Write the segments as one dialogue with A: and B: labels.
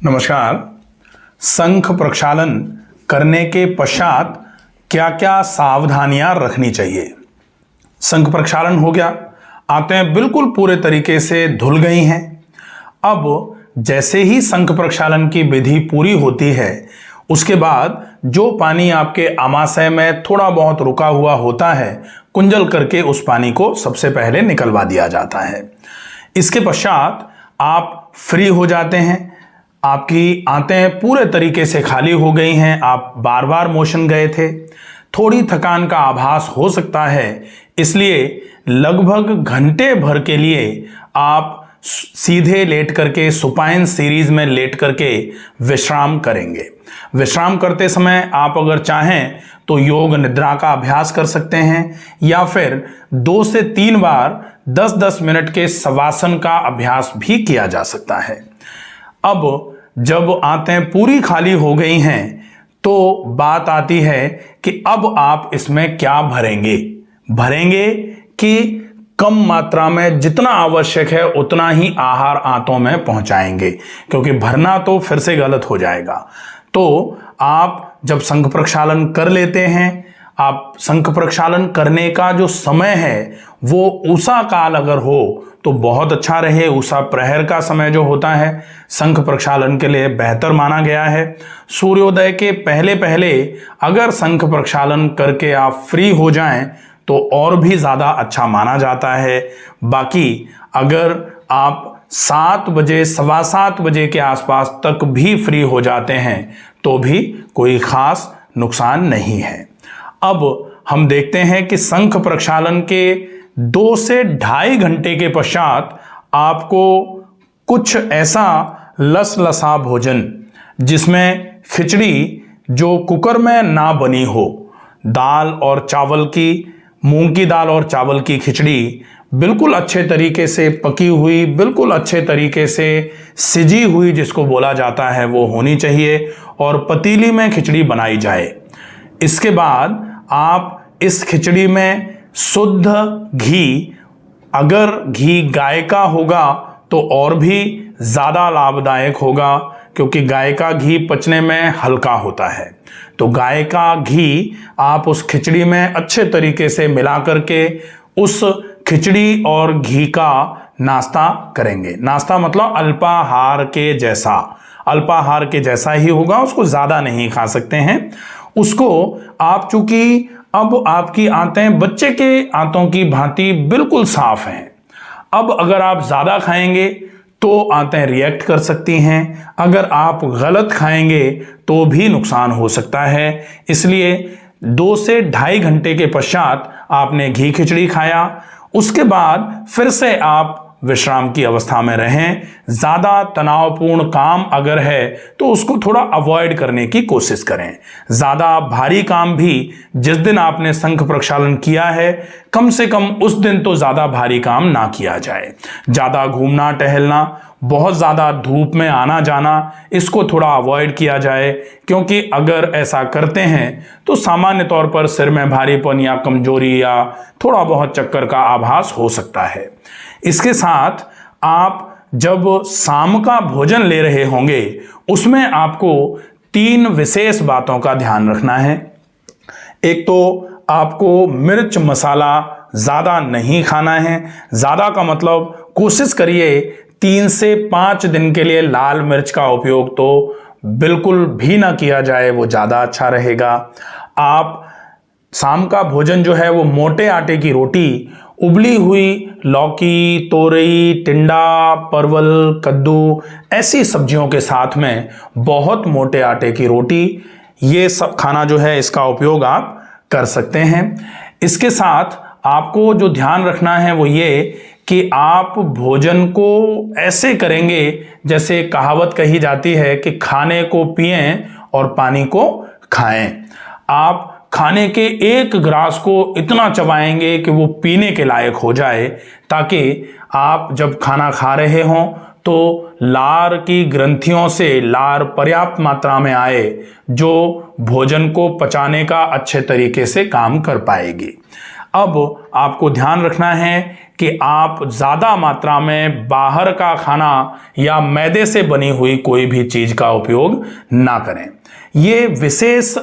A: नमस्कार। शंख प्रक्षालन करने के पश्चात क्या क्या सावधानियां रखनी चाहिए। शंख प्रक्षालन हो गया, आंतें बिल्कुल पूरे तरीके से धुल गई हैं। अब जैसे ही शंख प्रक्षालन की विधि पूरी होती है, उसके बाद जो पानी आपके आमाशय में थोड़ा बहुत रुका हुआ होता है, कुंजल करके उस पानी को सबसे पहले निकलवा दिया जाता है। इसके पश्चात आप फ्री हो जाते हैं। आपकी आंतें पूरे तरीके से खाली हो गई हैं। आप बार बार मोशन गए थे, थोड़ी थकान का आभास हो सकता है, इसलिए लगभग घंटे भर के लिए आप सीधे लेट करके सुपाइन सीरीज में लेट करके विश्राम करेंगे। विश्राम करते समय आप अगर चाहें तो योग निद्रा का अभ्यास कर सकते हैं, या फिर 2 से 3 बार 10-10 मिनट के शवासन का अभ्यास भी किया जा सकता है। अब जब आंतें पूरी खाली हो गई हैं, तो बात आती है कि अब आप इसमें क्या भरेंगे कि कम मात्रा में जितना आवश्यक है उतना ही आहार आंतों में पहुंचाएंगे, क्योंकि भरना तो फिर से गलत हो जाएगा। तो आप जब शंख प्रक्षालन कर लेते हैं, आप शंख प्रक्षालन करने का जो समय है वो उषा काल अगर हो तो बहुत अच्छा रहे। उषा प्रहर का समय जो होता है शंख प्रक्षालन के लिए बेहतर माना गया है। सूर्योदय के पहले पहले अगर शंख प्रक्षालन करके आप फ्री हो जाएं तो और भी ज़्यादा अच्छा माना जाता है। बाकी अगर आप 7 बजे, सवा 7 बजे के आसपास तक भी फ्री हो जाते हैं तो भी कोई ख़ास नुकसान नहीं है। अब हम देखते हैं कि शंख प्रक्षालन के 2 से ढाई घंटे के पश्चात आपको कुछ ऐसा लसलसा भोजन, जिसमें खिचड़ी जो कुकर में ना बनी हो, दाल और चावल की, मूंग की दाल और चावल की खिचड़ी बिल्कुल अच्छे तरीके से पकी हुई, बिल्कुल अच्छे तरीके से सिजी हुई जिसको बोला जाता है, वो होनी चाहिए और पतीली में खिचड़ी बनाई जाए। इसके बाद आप इस खिचड़ी में शुद्ध घी, अगर घी गाय का होगा तो और भी ज़्यादा लाभदायक होगा, क्योंकि गाय का घी पचने में हल्का होता है। तो गाय का घी आप उस खिचड़ी में अच्छे तरीके से मिला करके उस खिचड़ी और घी का नाश्ता करेंगे। नाश्ता मतलब अल्पाहार के जैसा ही होगा, उसको ज़्यादा नहीं खा सकते हैं। उसको आप, चूंकि अब आपकी आंतें बच्चे के आंतों की भांति बिल्कुल साफ हैं, अब अगर आप ज़्यादा खाएंगे तो आंतें रिएक्ट कर सकती हैं। अगर आप गलत खाएंगे तो भी नुकसान हो सकता है। इसलिए 2 से ढाई घंटे के पश्चात आपने घी खिचड़ी खाया, उसके बाद फिर से आप विश्राम की अवस्था में रहें। ज़्यादा तनावपूर्ण काम अगर है तो उसको थोड़ा अवॉइड करने की कोशिश करें। ज़्यादा भारी काम भी जिस दिन आपने शंख प्रक्षालन किया है, कम से कम उस दिन तो ज़्यादा भारी काम ना किया जाए। ज़्यादा घूमना टहलना, बहुत ज़्यादा धूप में आना जाना, इसको थोड़ा अवॉइड किया जाए, क्योंकि अगर ऐसा करते हैं तो सामान्य तौर पर सिर में भारीपन या कमजोरी या थोड़ा बहुत चक्कर का आभास हो सकता है। इसके साथ आप जब शाम का भोजन ले रहे होंगे, उसमें आपको 3 विशेष बातों का ध्यान रखना है। एक तो आपको मिर्च मसाला ज़्यादा नहीं खाना है। ज़्यादा का मतलब कोशिश करिए 3 से 5 दिन के लिए लाल मिर्च का उपयोग तो बिल्कुल भी ना किया जाए, वो ज़्यादा अच्छा रहेगा। आप शाम का भोजन जो है वो मोटे आटे की रोटी, उबली हुई लौकी, तोरई, टिंडा, परवल, कद्दू, ऐसी सब्जियों के साथ में बहुत मोटे आटे की रोटी, ये सब खाना जो है इसका उपयोग आप कर सकते हैं। इसके साथ आपको जो ध्यान रखना है वो ये कि आप भोजन को ऐसे करेंगे, जैसे कहावत कही जाती है कि खाने को पिएं और पानी को खाएं। आप खाने के 1 ग्रास को इतना चबाएंगे कि वो पीने के लायक हो जाए, ताकि आप जब खाना खा रहे हों तो लार की ग्रंथियों से लार पर्याप्त मात्रा में आए, जो भोजन को पचाने का अच्छे तरीके से काम कर पाएगी। अब आपको ध्यान रखना है कि आप ज़्यादा मात्रा में बाहर का खाना या मैदे से बनी हुई कोई भी चीज़ का उपयोग ना करें। ये विशेष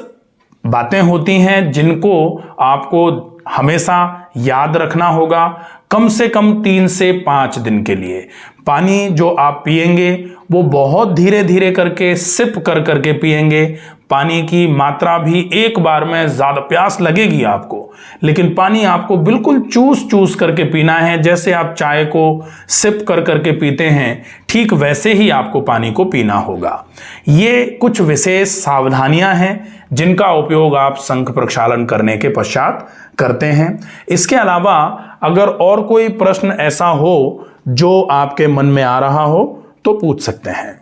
A: बातें होती हैं जिनको आपको हमेशा याद रखना होगा। कम से कम 3 से 5 दिन के लिए पानी जो आप पिएंगे वो बहुत धीरे धीरे करके सिप कर करके पिएंगे। पानी की मात्रा भी एक बार में ज़्यादा, प्यास लगेगी आपको, लेकिन पानी आपको बिल्कुल चूस चूस करके पीना है। जैसे आप चाय को सिप कर करके पीते हैं, ठीक वैसे ही आपको पानी को पीना होगा। ये कुछ विशेष सावधानियां हैं जिनका उपयोग आप शंख प्रक्षालन करने के पश्चात करते हैं। इसके अलावा अगर और कोई प्रश्न ऐसा हो जो आपके मन में आ रहा हो तो पूछ सकते हैं।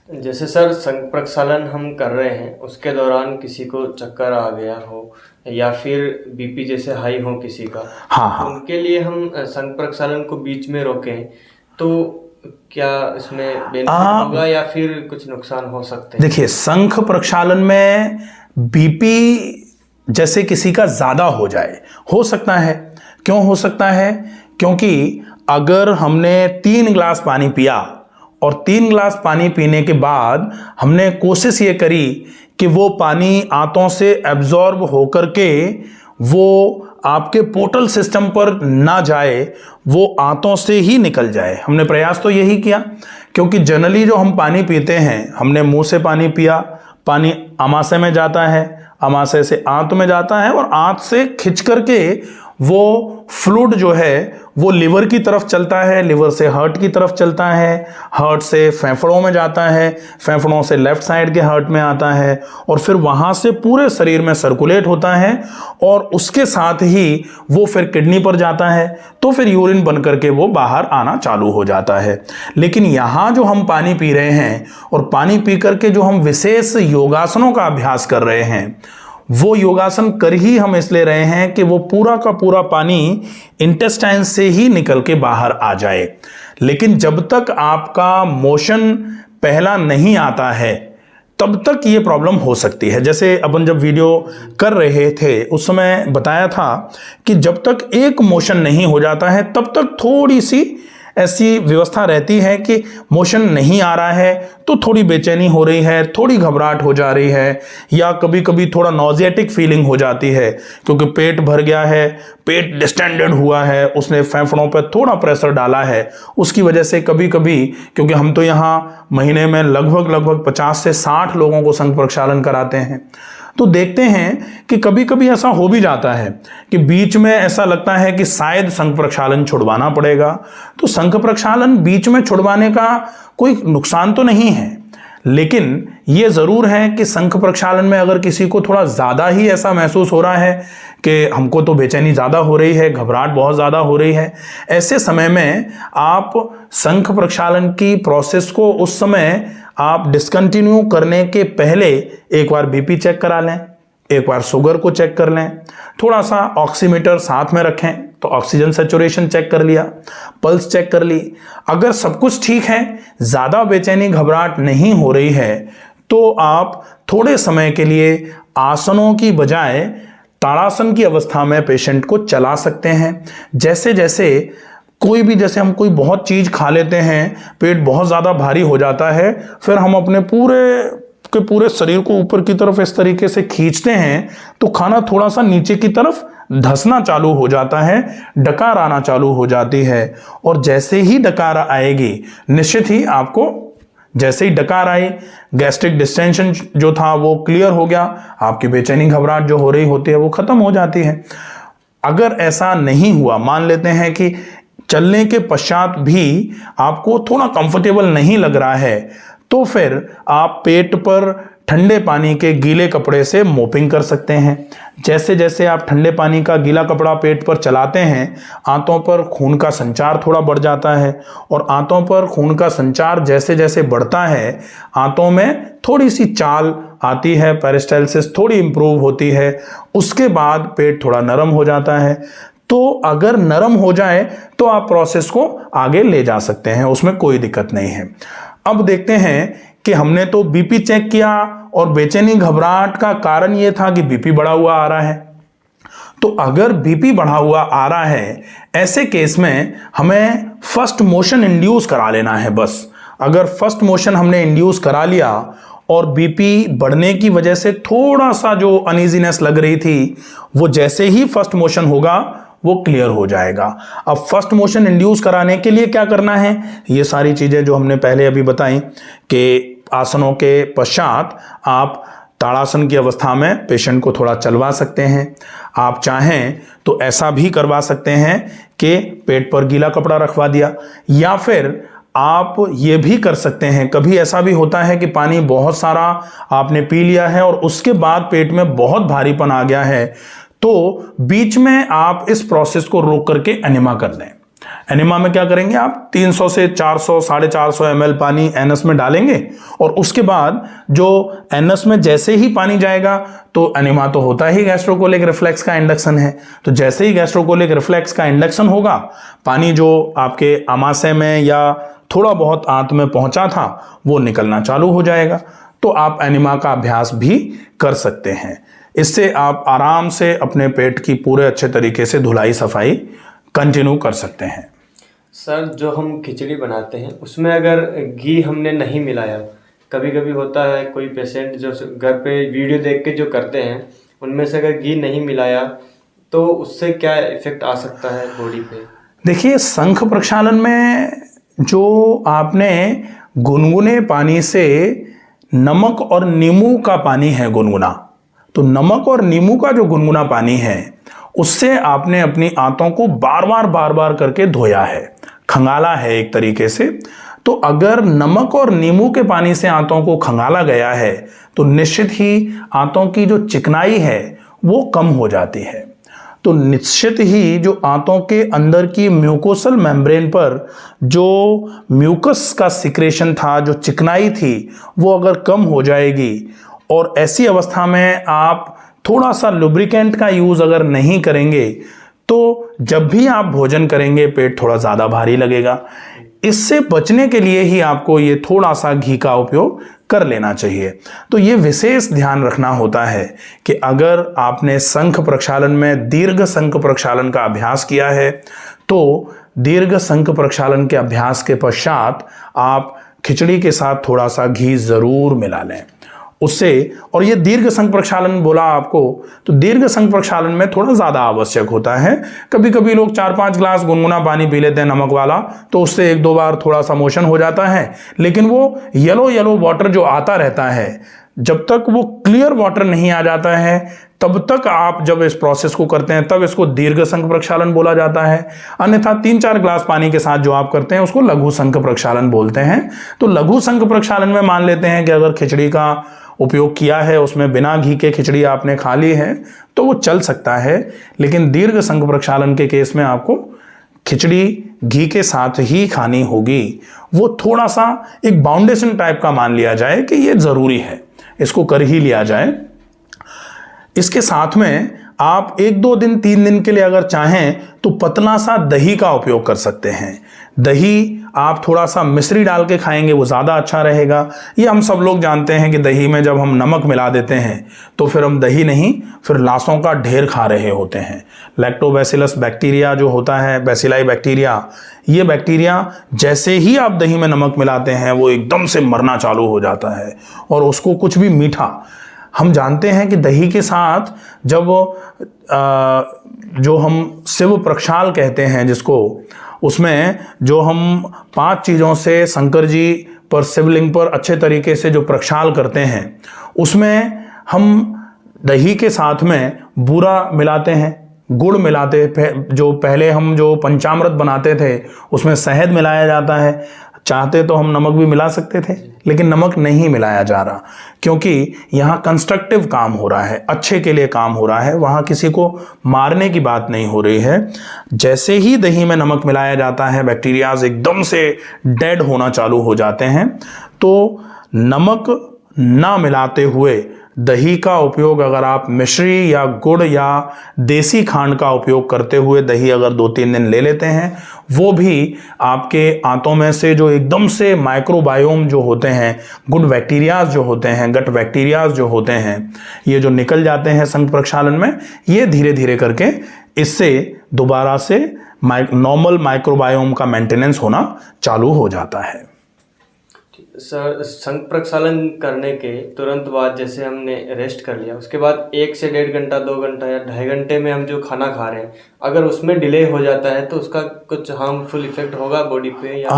B: जैसे सर शंख प्रक्षालन हम कर रहे हैं, उसके दौरान किसी को चक्कर आ गया हो या फिर बीपी जैसे हाई हो किसी का,
A: हाँ,
B: उनके लिए हम शंख प्रक्षालन को बीच में रोकें तो क्या इसमें बेनिफिट होगा या फिर कुछ नुकसान हो सकते हैं?
A: देखिए, शंख प्रक्षालन में बीपी जैसे किसी का ज़्यादा हो सकता है। क्यों हो सकता है? क्योंकि अगर हमने 3 गिलास पानी पिया और 3 गिलास पानी पीने के बाद हमने कोशिश ये करी कि वो पानी आंतों से एब्जॉर्ब होकर के वो आपके पोर्टल सिस्टम पर ना जाए, वो आंतों से ही निकल जाए। हमने प्रयास तो यही किया, क्योंकि जनरली जो हम पानी पीते हैं, हमने मुंह से पानी पिया, पानी आमाशय में जाता है, आमाशय से आंत में जाता है और आंत से खिंच करके वो फ्लूइड जो है वो लिवर की तरफ चलता है, लिवर से हार्ट की तरफ चलता है, हार्ट से फेफड़ों में जाता है, फेफड़ों से लेफ्ट साइड के हार्ट में आता है और फिर वहाँ से पूरे शरीर में सर्कुलेट होता है और उसके साथ ही वो फिर किडनी पर जाता है, तो फिर यूरिन बन करके वो बाहर आना चालू हो जाता है। लेकिन यहाँ जो हम पानी पी रहे हैं और पानी पी करके जो हम विशेष योगासनों का अभ्यास कर रहे हैं, वो योगासन कर ही हम इसलिए रहे हैं कि वो पूरा का पूरा पानी इंटेस्टाइन से ही निकल के बाहर आ जाए। लेकिन जब तक आपका मोशन पहला नहीं आता है तब तक ये प्रॉब्लम हो सकती है। जैसे अपन जब वीडियो कर रहे थे उस समय बताया था कि जब तक एक मोशन नहीं हो जाता है तब तक थोड़ी सी ऐसी व्यवस्था रहती है कि मोशन नहीं आ रहा है तो थोड़ी बेचैनी हो रही है, थोड़ी घबराहट हो जा रही है या कभी कभी थोड़ा नॉजिएटिक फीलिंग हो जाती है, क्योंकि पेट भर गया है, पेट डिस्टेंडेड हुआ है, उसने फेफड़ों पर थोड़ा प्रेशर डाला है, उसकी वजह से कभी कभी, क्योंकि हम तो यहाँ महीने में लगभग 50 से 60 लोगों को शंख प्रक्षालन कराते हैं, तो देखते हैं कि कभी कभी ऐसा हो भी जाता है कि बीच में ऐसा लगता है कि शायद शंख प्रक्षालन छुड़वाना पड़ेगा। तो शंख प्रक्षालन बीच में छुड़वाने का कोई नुकसान तो नहीं है, लेकिन ये ज़रूर है कि शंख प्रक्षालन में अगर किसी को थोड़ा ज़्यादा ही ऐसा महसूस हो रहा है कि हमको तो बेचैनी ज़्यादा हो रही है, घबराहट बहुत ज़्यादा हो रही है, ऐसे समय में आप शंख प्रक्षालन की प्रोसेस को उस समय आप डिसकंटिन्यू करने के पहले एक बार बीपी चेक करा लें, एक बार शुगर को चेक कर लें, थोड़ा सा ऑक्सीमीटर साथ में रखें तो ऑक्सीजन सैचुरेशन चेक कर लिया, पल्स चेक कर ली। अगर सब कुछ ठीक है, ज़्यादा बेचैनी घबराहट नहीं हो रही है, तो आप थोड़े समय के लिए आसनों की बजाय ताड़ासन की अवस्था में पेशेंट को चला सकते हैं। जैसे जैसे कोई भी, जैसे हम कोई बहुत चीज़ खा लेते हैं, पेट बहुत ज़्यादा भारी हो जाता है, फिर हम अपने पूरे शरीर को ऊपर की तरफ इस तरीके से खींचते हैं तो खाना थोड़ा सा नीचे की तरफ धंसना चालू हो जाता है, डकार आना चालू हो जाती है। और जैसे ही डकार आएगी, निश्चित ही आपको, जैसे ही डकार आई, गैस्ट्रिक डिस्टेंशन जो था वो क्लियर हो गया, आपकी बेचैनी घबराहट जो हो रही होती है वो खत्म हो जाती है। अगर ऐसा नहीं हुआ, मान लेते हैं कि चलने के पश्चात भी आपको थोड़ा कंफर्टेबल नहीं लग रहा है, तो फिर आप पेट पर ठंडे पानी के गीले कपड़े से मोपिंग कर सकते हैं। जैसे जैसे आप ठंडे पानी का गीला कपड़ा पेट पर चलाते हैं, आंतों पर खून का संचार थोड़ा बढ़ जाता है और आंतों पर खून का संचार जैसे जैसे बढ़ता है, आंतों में थोड़ी सी चाल आती है, पेरिस्टाल्सिस थोड़ी इंप्रूव होती है, उसके बाद पेट थोड़ा नरम हो जाता है। तो अगर नरम हो जाए तो आप प्रोसेस को आगे ले जा सकते हैं, उसमें कोई दिक्कत नहीं है। अब देखते हैं कि हमने तो बीपी चेक किया और बेचैनी घबराहट का कारण यह था कि बीपी बढ़ा हुआ आ रहा है, तो अगर बीपी बढ़ा हुआ आ रहा है, ऐसे केस में हमें फर्स्ट मोशन इंड्यूस करा लेना है बस। अगर फर्स्ट मोशन हमने इंड्यूस करा लिया और बीपी बढ़ने की वजह से थोड़ा सा जो अनईजीनेस लग रही थी, वो जैसे ही फर्स्ट मोशन होगा वो क्लियर हो जाएगा। अब फर्स्ट मोशन इंड्यूस कराने के लिए क्या करना है, ये सारी चीजें जो हमने पहले अभी बताई कि आसनों के पश्चात आप ताड़ासन की अवस्था में पेशेंट को थोड़ा चलवा सकते हैं। आप चाहें तो ऐसा भी करवा सकते हैं कि पेट पर गीला कपड़ा रखवा दिया, या फिर आप ये भी कर सकते हैं, कभी ऐसा भी होता है कि पानी बहुत सारा आपने पी लिया है और उसके बाद पेट में बहुत भारीपन आ गया है, तो बीच में आप इस प्रोसेस को रोक करके एनिमा कर दें। एनिमा में क्या करेंगे, आप 300 से 400 450 ml पानी एनस में डालेंगे और उसके बाद जो एनस में जैसे ही पानी जाएगा, तो एनिमा तो होता ही गैस्ट्रोकोलिक रिफ्लेक्स का इंडक्शन है, तो जैसे ही गैस्ट्रोकोलिक रिफ्लेक्स का इंडक्शन होगा, पानी जो आपके आमाशय में या थोड़ा बहुत आंत में पहुंचा था वो निकलना चालू हो जाएगा। तो आप एनिमा का अभ्यास भी कर सकते हैं। इससे आप आराम से अपने पेट की पूरे अच्छे तरीके से धुलाई सफाई कंटिन्यू कर सकते हैं।
B: सर, जो हम खिचड़ी बनाते हैं उसमें अगर घी हमने नहीं मिलाया, कभी कभी होता है कोई पेशेंट जो घर पे वीडियो देख के जो करते हैं, उनमें से अगर घी नहीं मिलाया तो उससे क्या इफेक्ट आ सकता है बॉडी पे?
A: देखिए, शंख प्रक्षालन में जो आपने गुनगुने पानी से नमक और नींबू का पानी है गुनगुना, तो नमक और नींबू का जो गुनगुना पानी है उससे आपने अपनी आंतों को बार बार करके धोया है, खंगाला है एक तरीके से। तो अगर नमक और नींबू के पानी से आंतों को खंगाला गया है तो निश्चित ही आंतों की जो चिकनाई है वो कम हो जाती है। तो निश्चित ही जो आंतों के अंदर की म्यूकोसल मेम्ब्रेन पर जो म्यूकस का सिक्रेशन था, जो चिकनाई थी, वो अगर कम हो जाएगी और ऐसी अवस्था में आप थोड़ा सा लुब्रिकेंट का यूज अगर नहीं करेंगे तो जब भी आप भोजन करेंगे पेट थोड़ा ज्यादा भारी लगेगा। इससे बचने के लिए ही आपको ये थोड़ा सा घी का उपयोग कर लेना चाहिए। तो ये विशेष ध्यान रखना होता है कि अगर आपने शंख प्रक्षालन में दीर्घ शंख प्रक्षालन का अभ्यास किया है तो दीर्घ शंख प्रक्षालन के अभ्यास के पश्चात आप खिचड़ी के साथ थोड़ा सा घी जरूर मिला लें उससे। और ये दीर्घ शंख प्रक्षालन बोला आपको, तो दीर्घ शंख प्रक्षालन में थोड़ा ज्यादा आवश्यक होता है। कभी कभी लोग 4-5 ग्लास गुनगुना पानी पी लेते हैं नमक वाला, तो उससे 1-2 बार थोड़ा सा मोशन हो जाता है, लेकिन वो येलो वाटर जो आता रहता है, जब तक वो क्लियर वाटर नहीं आ जाता है तब तक आप जब इस प्रोसेस को करते हैं तब इसको दीर्घ शंख प्रक्षालन बोला जाता है। अन्यथा 3-4 ग्लास पानी के साथ जो आप करते हैं उसको लघु शंख प्रक्षालन बोलते हैं। तो लघु शंख प्रक्षालन में मान लेते हैं कि अगर खिचड़ी का उपयोग किया है, उसमें बिना घी के खिचड़ी आपने खा ली है तो वो चल सकता है, लेकिन दीर्घ शंख प्रक्षालन के केस में आपको खिचड़ी घी के साथ ही खानी होगी। वो थोड़ा सा एक बाउंडेशन टाइप का मान लिया जाए कि ये जरूरी है, इसको कर ही लिया जाए। इसके साथ में आप 1-2 दिन 3 दिन के लिए अगर चाहें तो पतला सा दही का उपयोग कर सकते हैं। दही आप थोड़ा सा मिश्री डाल के खाएंगे वो ज़्यादा अच्छा रहेगा। ये हम सब लोग जानते हैं कि दही में जब हम नमक मिला देते हैं तो फिर हम दही नहीं, फिर लाशों का ढेर खा रहे होते हैं। लैक्टोबैसिलस बैक्टीरिया जो होता है, बैसिलाई बैक्टीरिया, ये बैक्टीरिया जैसे ही आप दही में नमक मिलाते हैं वो एकदम से मरना चालू हो जाता है और उसको कुछ भी मीठा, हम जानते हैं कि दही के साथ जब जो हम शिव प्रक्षाल कहते हैं जिसको, उसमें जो हम 5 चीज़ों से शंकर जी पर शिवलिंग पर अच्छे तरीके से जो प्रक्षाल करते हैं, उसमें हम दही के साथ में बूरा मिलाते हैं, गुड़ मिलाते हैं। जो पहले हम जो पंचामृत बनाते थे उसमें शहद मिलाया जाता है। चाहते तो हम नमक भी मिला सकते थे, लेकिन नमक नहीं मिलाया जा रहा क्योंकि यहाँ कंस्ट्रक्टिव काम हो रहा है, अच्छे के लिए काम हो रहा है, वहाँ किसी को मारने की बात नहीं हो रही है। जैसे ही दही में नमक मिलाया जाता है बैक्टीरियाज एकदम से डेड होना चालू हो जाते हैं। तो नमक ना मिलाते हुए दही का उपयोग अगर आप मिश्री या गुड़ या देसी खांड का उपयोग करते हुए दही अगर 2-3 दिन ले लेते हैं, वो भी आपके आंतों में से जो एकदम से माइक्रोबायोम जो होते हैं, गुड बैक्टीरियाज जो होते हैं, गट बैक्टीरियाज जो होते हैं, ये जो निकल जाते हैं संघ प्रक्षालन में, ये धीरे धीरे करके इससे दोबारा से नॉर्मल माइक्रोबायोम का मेंटेनेंस होना चालू हो जाता है।
B: सर, संघ प्रक्षालन करने के तुरंत बाद जैसे हमने रेस्ट कर लिया, उसके बाद 1 से 1.5 घंटा, 2 घंटा या 2.5 घंटे में हम जो खाना खा रहे हैं, अगर उसमें डिले हो जाता है तो उसका कुछ हार्मफुल इफेक्ट होगा बॉडी पे या?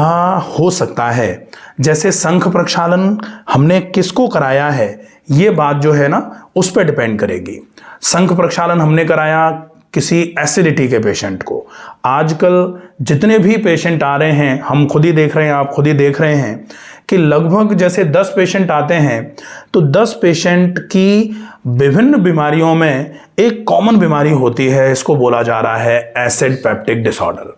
A: हो सकता है। जैसे संघ प्रक्षालन हमने किसको कराया है, ये बात जो है ना उस पर डिपेंड करेगी। संघ प्रक्षालन हमने कराया किसी एसिडिटी के पेशेंट को। आजकल जितने भी पेशेंट आ रहे हैं, हम खुद ही देख रहे हैं, आप खुद ही देख रहे हैं कि लगभग जैसे 10 पेशेंट आते हैं तो 10 पेशेंट की विभिन्न बीमारियों में एक कॉमन बीमारी होती है, इसको बोला जा रहा है एसिड पेप्टिक डिसऑर्डर।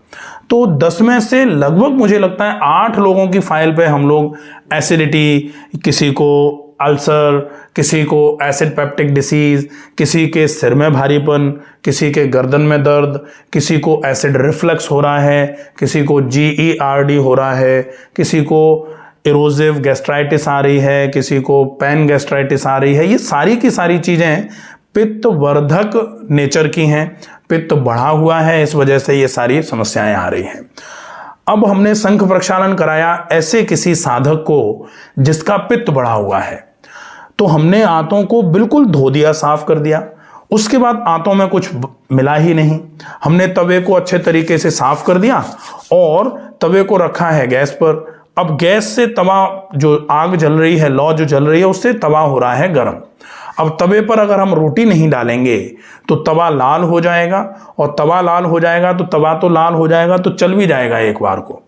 A: तो 10 में से लगभग मुझे लगता है 8 लोगों की फाइल पे हम लोग एसिडिटी, किसी को अल्सर, किसी को एसिड पेप्टिक डिसीज, किसी के सिर में भारीपन, किसी के गर्दन में दर्द, किसी को एसिड रिफ्लक्स हो रहा है, किसी को GERD हो रहा है, किसी को इरोजिव गैस्ट्राइटिस आ रही है, किसी को पैन गैस्ट्राइटिस आ रही है। ये सारी की सारी चीज़ें पित्तवर्धक नेचर की हैं, पित्त बढ़ा हुआ है, इस वजह से ये सारी समस्याएं आ रही हैं। अब हमने संघ प्रक्षालन कराया ऐसे किसी साधक को जिसका पित्त बढ़ा हुआ है, तो हमने आंतों को बिल्कुल धो दिया, साफ कर दिया। उसके बाद आंतों में कुछ मिला ही नहीं। हमने तवे को अच्छे तरीके से साफ कर दिया और तवे को रखा है गैस पर। अब गैस से तवा जो आग जल रही है, लौ जो जल रही है, उससे तवा हो रहा है गर्म। अब तवे पर अगर हम रोटी नहीं डालेंगे तो तवा लाल हो जाएगा, और तवा लाल हो जाएगा तो तवा तो लाल हो जाएगा तो चल भी जाएगा एक बार को।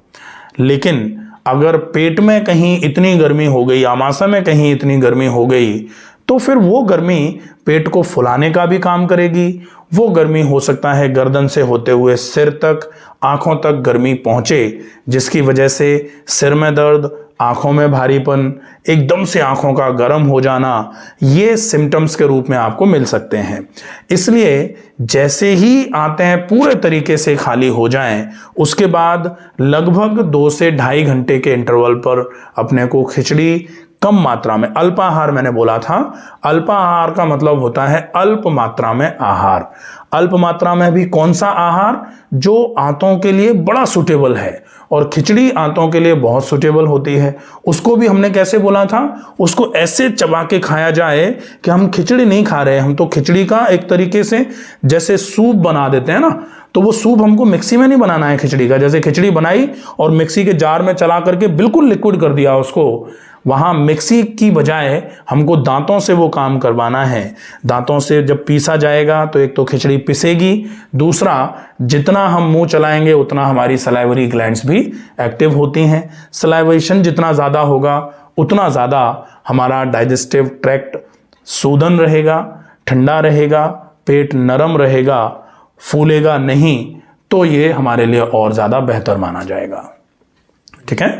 A: लेकिन अगर पेट में कहीं इतनी गर्मी हो गई, आमाशय में कहीं इतनी गर्मी हो गई, तो फिर वो गर्मी पेट को फुलाने का भी काम करेगी। वो गर्मी हो सकता है गर्दन से होते हुए सिर तक, आंखों तक गर्मी पहुंचे, जिसकी वजह से सिर में दर्द, आंखों में भारीपन, एकदम से आंखों का गर्म हो जाना, ये सिम्टम्स के रूप में आपको मिल सकते हैं। इसलिए जैसे ही आंतें पूरे तरीके से खाली हो जाएं, उसके बाद लगभग 2 से 2.5 घंटे के इंटरवल पर अपने को खिचड़ी कम मात्रा में, अल्पाहार मैंने बोला था, अल्पाहार का मतलब होता है अल्प मात्रा में आहार। अल्प मात्रा में भी कौन सा आहार? जो आंतों के लिए बड़ा सूटेबल है, और खिचड़ी आंतों के लिए बहुत सूटेबल होती है। उसको भी हमने कैसे बोला था? उसको ऐसे चबा के खाया जाए कि हम खिचड़ी नहीं खा रहे, हम तो खिचड़ी का एक तरीके से जैसे सूप बना देते हैं ना, तो वो सूप हमको मिक्सी में नहीं बनाना है खिचड़ी का। जैसे खिचड़ी बनाई और मिक्सी के जार में चला करके बिल्कुल लिक्विड कर दिया उसको, वहाँ मिक्सी की बजाय हमको दांतों से वो काम करवाना है। दांतों से जब पीसा जाएगा तो एक तो खिचड़ी पिसेगी, दूसरा जितना हम मुंह चलाएंगे उतना हमारी सलाइवरी ग्लैंड्स भी एक्टिव होती हैं। सलाइवेशन जितना ज़्यादा होगा उतना ज़्यादा हमारा डाइजेस्टिव ट्रैक्ट सूदन रहेगा, ठंडा रहेगा, पेट नरम रहेगा, फूलेगा नहीं, तो ये हमारे लिए और ज़्यादा बेहतर माना जाएगा। ठीक है,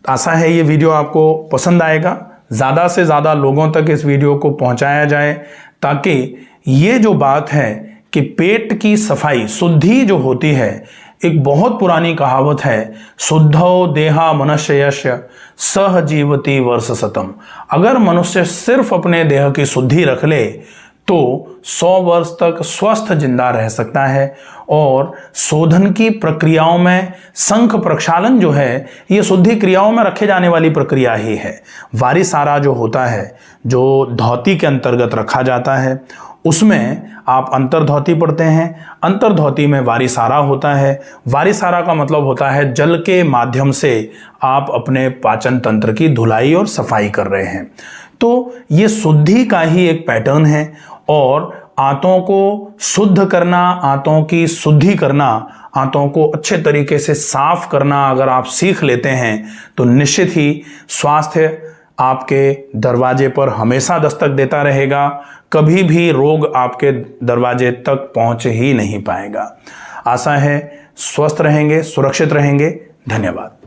A: आशा है ये वीडियो आपको पसंद आएगा। ज़्यादा से ज़्यादा लोगों तक इस वीडियो को पहुंचाया जाए, ताकि ये जो बात है कि पेट की सफाई, शुद्धि जो होती है, एक बहुत पुरानी कहावत है, शुद्धो देहा मनुष्यस्य सह जीवति वर्ष शतम। अगर मनुष्य सिर्फ अपने देह की शुद्धि रख ले तो 100 वर्ष तक स्वस्थ जिंदा रह सकता है। और शोधन की प्रक्रियाओं में संघ प्रक्षालन जो है, ये शुद्धि क्रियाओं में रखे जाने वाली प्रक्रिया ही है। वारिसारा जो होता है, जो धौती के अंतर्गत रखा जाता है, उसमें आप अंतर्धौती पढ़ते हैं। अंतर्धौती में वारिसारा होता है। वारिसारा का मतलब होता है जल के माध्यम से आप अपने पाचन तंत्र की धुलाई और सफाई कर रहे हैं। तो ये शुद्धि का ही एक पैटर्न है, और आंतों को शुद्ध करना, आंतों की शुद्धि करना, आंतों को अच्छे तरीके से साफ करना अगर आप सीख लेते हैं तो निश्चित ही स्वास्थ्य आपके दरवाजे पर हमेशा दस्तक देता रहेगा। कभी भी रोग आपके दरवाजे तक पहुंच ही नहीं पाएगा। आशा है स्वस्थ रहेंगे, सुरक्षित रहेंगे। धन्यवाद।